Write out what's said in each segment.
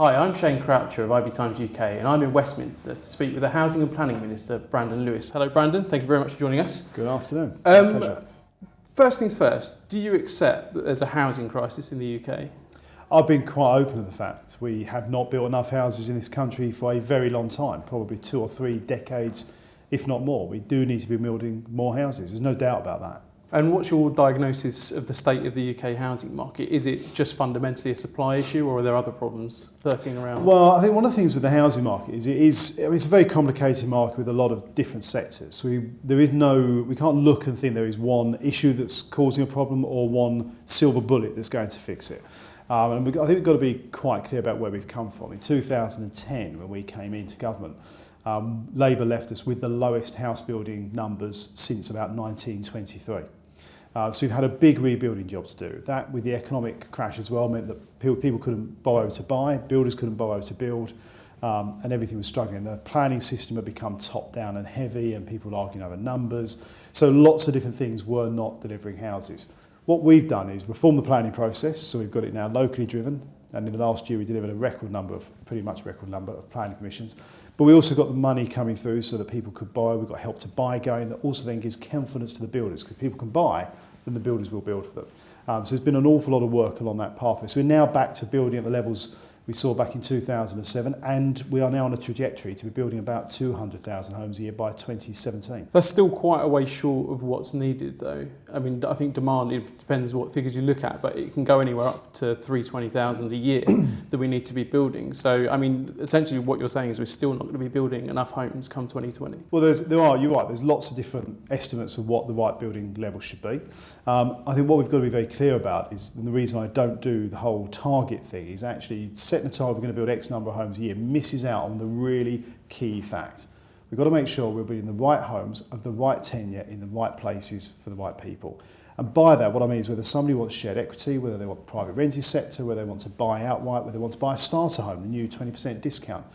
Hi, I'm Shane Croucher of IB Times UK and I'm in Westminster to speak with the Housing and Planning Minister, Brandon Lewis. Hello Brandon, thank you very much for joining us. Good afternoon. Pleasure. First things first, do you accept that there's a housing crisis in the UK? I've been quite open to the fact we have not built enough houses in this country for a very long time, probably 2 or 3 decades, if not more. We do need to be building more houses, there's no doubt about that. And what's your diagnosis of the state of the UK housing market? Is it just fundamentally a supply issue or are there other problems lurking around? Well, I think one of the things with the housing market is it's a very complicated market with a lot of different sectors. So we can't look and think there is one issue that's causing a problem or one silver bullet that's going to fix it. I think we've got to be quite clear about where we've come from. In 2010, when we came into government, Labour left us with the lowest house building numbers since about 1923. So we've had a big rebuilding job to do. That, with the economic crash as well, meant that people couldn't borrow to buy, builders couldn't borrow to build, and everything was struggling. The planning system had become top down and heavy, and people were arguing over numbers. So lots of different things were not delivering houses. What we've done is reform the planning process, so we've got it now locally driven, and in the last year we delivered pretty much record number of planning permissions. But we also got the money coming through so that people could buy. We've got Help to Buy going that also then gives confidence to the builders, because people can buy, then the builders will build for them. So there's been an awful lot of work along that pathway. So we're now back to building at the levels we saw back in 2007, and we are now on a trajectory to be building about 200,000 homes a year by 2017. That's still quite a way short of what's needed though. I mean, I think demand, it depends what figures you look at, but it can go anywhere up to 320,000 a year that we need to be building. So, I mean, essentially what you're saying is we're still not going to be building enough homes come 2020. Well, you're right, there's lots of different estimates of what the right building level should be. I think what we've got to be very clear about is, and the reason I don't do the whole target thing, is actually setting a target we're going to build X number of homes a year misses out on the really key fact. We've got to make sure we're building the right homes of the right tenure in the right places for the right people. And by that, what I mean is whether somebody wants shared equity, whether they want the private rented sector, whether they want to buy outright, whether they want to buy a starter home, the new 20% discount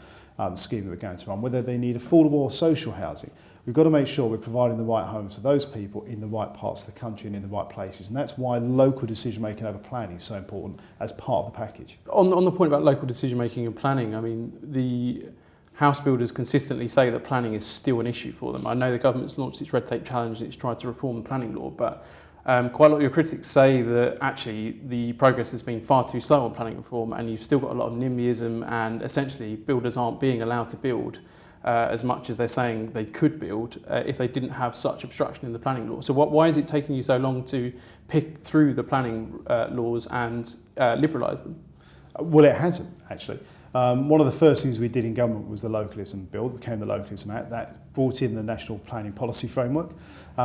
scheme that we're going to run, whether they need affordable or social housing. We've got to make sure we're providing the right homes for those people in the right parts of the country and in the right places. And that's why local decision making over planning is so important as part of the package. On the point about local decision making and planning, I mean, the house builders consistently say that planning is still an issue for them. I know the government's launched its red tape challenge and it's tried to reform the planning law, but quite a lot of your critics say that actually the progress has been far too slow on planning reform, and you've still got a lot of NIMBYism, and essentially builders aren't being allowed to build as much as they're saying they could build if they didn't have such obstruction in the planning law. So why is it taking you so long to pick through the planning laws and liberalise them? Well, it hasn't, actually. One of the first things we did in government was the Localism Bill, that became the Localism Act. That brought in the National Planning Policy Framework,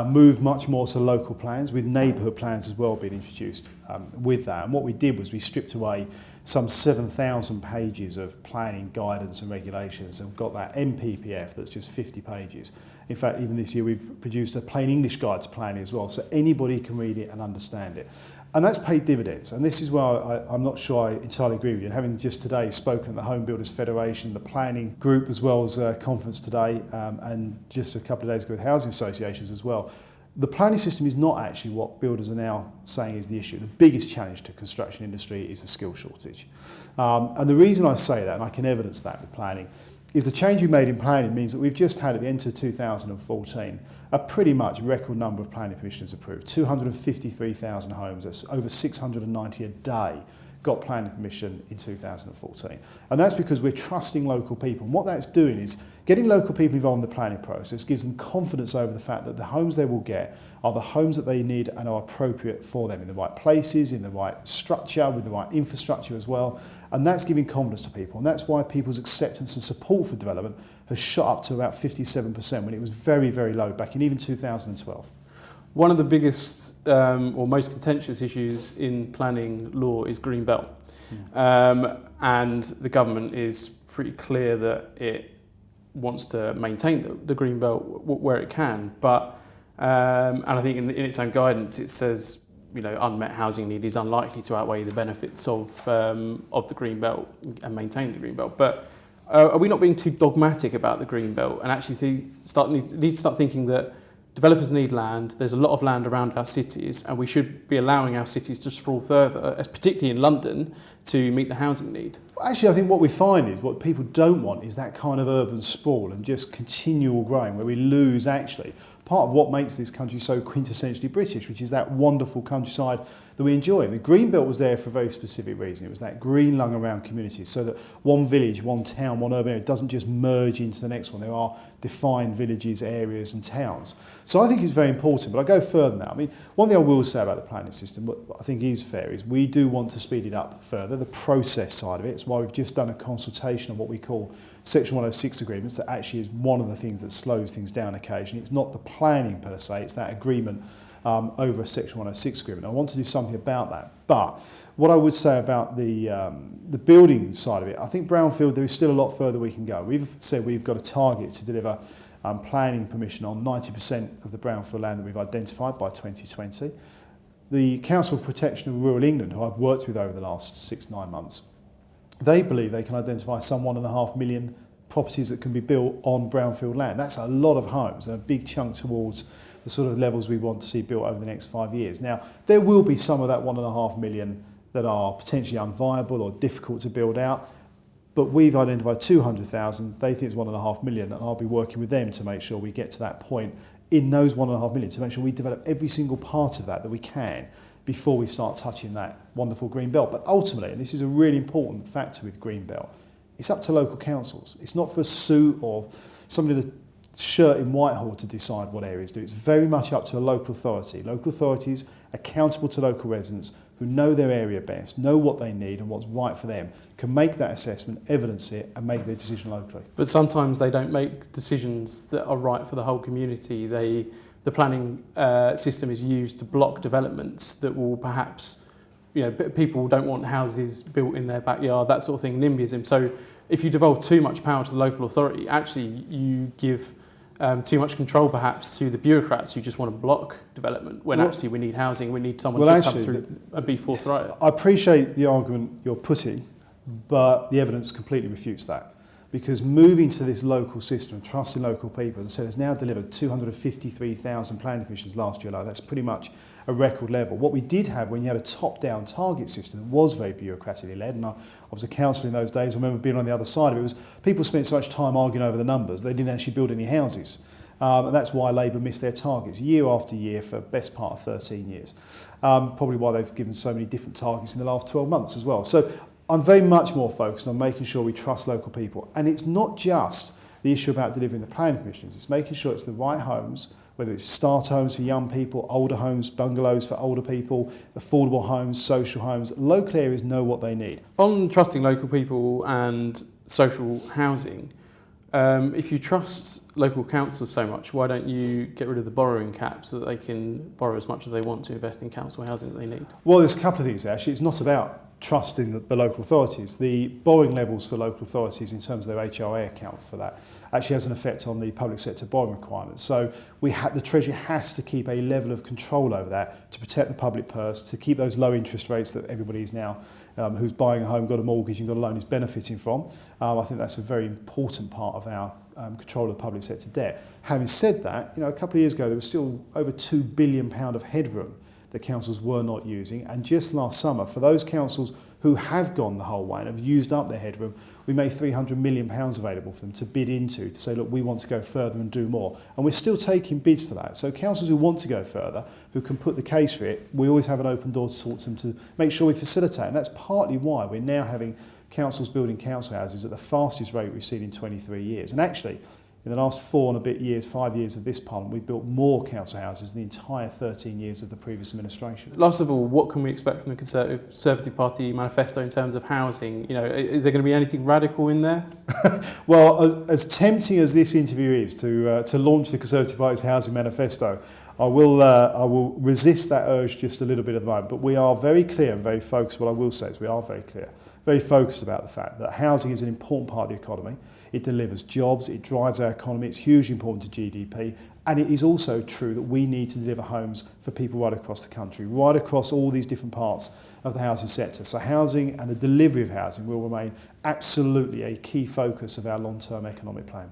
moved much more to local plans, with neighbourhood plans as well being introduced with that. And what we did was we stripped away some 7,000 pages of planning guidance and regulations and got that MPPF that's just 50 pages. In fact, even this year we've produced a plain English guide to planning as well, so anybody can read it and understand it. And that's paid dividends, and this is where I'm not sure I entirely agree with you. And having just today spoken at the Home Builders Federation, the planning group, as well as a conference today, and just a couple of days ago with housing associations as well, the planning system is not actually what builders are now saying is the issue. The biggest challenge to the construction industry is the skill shortage. And the reason I say that, and I can evidence that with planning, is the change we made in planning means that we've just had at the end of 2014 a pretty much record number of planning permissions approved. 253,000 homes, that's over 690 a day, got planning permission in 2014. And that's because we're trusting local people. And what that's doing is getting local people involved in the planning process gives them confidence over the fact that the homes they will get are the homes that they need and are appropriate for them, in the right places, in the right structure, with the right infrastructure as well. And that's giving confidence to people. And that's why people's acceptance and support for development has shot up to about 57% when it was very, very low back in even 2012. One of the biggest or most contentious issues in planning law is Green Belt. And the government is pretty clear that it wants to maintain the Green Belt where it can. But, and I think in its own guidance it says, you know, unmet housing need is unlikely to outweigh the benefits of the Green Belt and maintaining the Green Belt. But are we not being too dogmatic about the Green Belt and actually need to start thinking that developers need land, there's a lot of land around our cities, and we should be allowing our cities to sprawl further, particularly in London, to meet the housing need. Actually, I think what we find is what people don't want is that kind of urban sprawl and just continual growing where we lose actually part of what makes this country so quintessentially British, which is that wonderful countryside that we enjoy. And the Green Belt was there for a very specific reason. It was that green lung around communities so that one village, one town, one urban area doesn't just merge into the next one. There are defined villages, areas and towns. So I think it's very important, but I go further now. I mean, one thing I will say about the planning system, what I think is fair, is we do want to speed it up further, the process side of it. It's why we've just done a consultation on what we call Section 106 agreements. That actually is one of the things that slows things down occasionally. It's not the planning per se, it's that agreement over a Section 106 agreement. I want to do something about that. But what I would say about the building side of it, I think brownfield, there is still a lot further we can go. We've said we've got a target to deliver planning permission on 90% of the brownfield land that we've identified by 2020. The Council for Protection of Rural England, who I've worked with over the last 6-9 months, they believe they can identify some 1.5 million properties that can be built on brownfield land. That's a lot of homes and a big chunk towards the sort of levels we want to see built over the next 5 years. Now, there will be some of that 1.5 million that are potentially unviable or difficult to build out, but we've identified 200,000. They think it's 1.5 million, and I'll be working with them to make sure we get to that point in those 1.5 million, to make sure we develop every single part of that we can before we start touching that wonderful green belt. But ultimately, and this is a really important factor with green belt, it's up to local councils. It's not for a suit or somebody in a shirt in Whitehall to decide what areas do. It's very much up to a local authority. Local authorities accountable to local residents who know their area best, know what they need and what's right for them, can make that assessment, evidence it and make their decision locally. But sometimes they don't make decisions that are right for the whole community. The planning system is used to block developments that will perhaps, people don't want houses built in their backyard, that sort of thing, NIMBYism. So if you devolve too much power to the local authority, actually you give too much control perhaps to the bureaucrats who just want to block development, when actually we need housing, we need someone to come through and be forthright. I appreciate the argument you're putting, but the evidence completely refutes that. Because moving to this local system and trusting local people, as I said, has now delivered 253,000 planning permissions last year alone. That's pretty much a record level. What we did have when you had a top-down target system that was very bureaucratically led, and I was a councillor in those days, I remember being on the other side of it, was people spent so much time arguing over the numbers, they didn't actually build any houses. And that's why Labour missed their targets year after year for the best part of 13 years. Probably why they've given so many different targets in the last 12 months as well. So I'm very much more focused on making sure we trust local people. And it's not just the issue about delivering the planning permissions, it's making sure it's the right homes, whether it's start homes for young people, older homes, bungalows for older people, affordable homes, social homes. Local areas know what they need. On trusting local people and social housing, if you trust local councils so much, why don't you get rid of the borrowing cap so that they can borrow as much as they want to invest in council housing that they need? Well, there's a couple of things there. Actually, it's not about trusting the local authorities. The borrowing levels for local authorities in terms of their HRA account for that actually has an effect on the public sector borrowing requirements. So the Treasury has to keep a level of control over that to protect the public purse, to keep those low interest rates that everybody is now, who's buying a home, got a mortgage and got a loan, is benefiting from. I think that's a very important part of our control of the public sector debt. Having said that, a couple of years ago there was still over £2 billion of headroom that councils were not using, and just last summer, for those councils who have gone the whole way and have used up their headroom, we made £300 million available for them to bid into, to say, look, we want to go further and do more. And we're still taking bids for that. So councils who want to go further, who can put the case for it, we always have an open door to talk to them to make sure we facilitate. And that's partly why we're now having councils building council houses at the fastest rate we've seen in 23 years. And actually, in the last 4 and a bit years, 5 years of this Parliament, we've built more council houses than the entire 13 years of the previous administration. Last of all, what can we expect from the Conservative Party manifesto in terms of housing? Is there going to be anything radical in there? Well, as tempting as this interview is to launch the Conservative Party's housing manifesto, I will resist that urge just a little bit at the moment. But we are very clear and very focused. What I will say is we are very clear, very focused about the fact that housing is an important part of the economy. It delivers jobs, it drives our economy, it's hugely important to GDP, and it is also true that we need to deliver homes for people right across the country, right across all these different parts of the housing sector. So housing and the delivery of housing will remain absolutely a key focus of our long-term economic plan.